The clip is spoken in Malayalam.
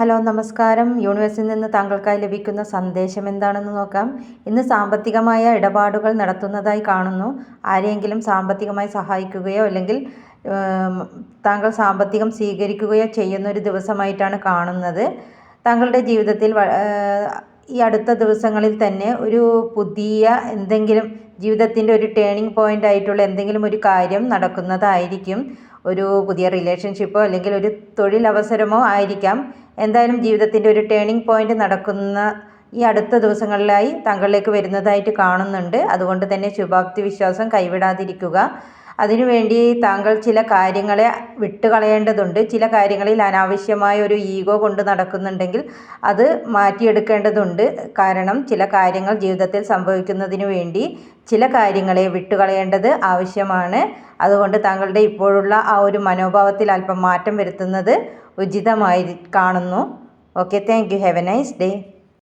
ഹലോ നമസ്കാരം. യൂണിവേഴ്സിൽ നിന്ന് താങ്കൾക്കായി ലഭിക്കുന്ന സന്ദേശം എന്താണെന്ന് നോക്കാം. ഇന്ന് സാമ്പത്തികമായ ഇടപാടുകൾ നടത്തുന്നതായി കാണുന്നു. ആരെയെങ്കിലും സാമ്പത്തികമായി സഹായിക്കുകയോ അല്ലെങ്കിൽ താങ്കൾ സാമ്പത്തികം സ്വീകരിക്കുകയോ ചെയ്യുന്ന ഒരു ദിവസമായിട്ടാണ് കാണുന്നത്. താങ്കളുടെ ജീവിതത്തിൽ ഈ അടുത്ത ദിവസങ്ങളിൽ തന്നെ ഒരു പുതിയ എന്തെങ്കിലും ജീവിതത്തിൻ്റെ ഒരു ടേണിംഗ് പോയിൻ്റ് ആയിട്ടുള്ള എന്തെങ്കിലും ഒരു കാര്യം നടക്കുന്നതായിരിക്കും. ഒരു പുതിയ റിലേഷൻഷിപ്പോ അല്ലെങ്കിൽ ഒരു തൊഴിലവസരമോ ആയിരിക്കാം. എന്തായാലും ജീവിതത്തിൻ്റെ ഒരു ടേണിംഗ് പോയിൻ്റ് നടക്കുന്ന ഈ അടുത്ത ദിവസങ്ങളിലായി താങ്കളിലേക്ക് വരുന്നതായിട്ട് കാണുന്നുണ്ട്. അതുകൊണ്ട് തന്നെ ശുഭാപ്തി വിശ്വാസം കൈവിടാതിരിക്കുക. അതിനുവേണ്ടി താങ്കൾ ചില കാര്യങ്ങളെ വിട്ടുകളയേണ്ടതുണ്ട്. ചില കാര്യങ്ങളിൽ അനാവശ്യമായ ഒരു ഈഗോ കൊണ്ട് നടക്കുന്നുണ്ടെങ്കിൽ അത് മാറ്റിയെടുക്കേണ്ടതുണ്ട്. കാരണം ചില കാര്യങ്ങൾ ജീവിതത്തിൽ സംഭവിക്കുന്നതിന് വേണ്ടി ചില കാര്യങ്ങളെ വിട്ടുകളയേണ്ടത് ആവശ്യമാണ്. അതുകൊണ്ട് താങ്കളുടെ ഇപ്പോഴുള്ള ആ ഒരു മനോഭാവത്തിൽ അല്പം മാറ്റം വരുത്തുന്നത് ഉചിതമായി കാണുന്നു. Okay, thank you. Have A nice day.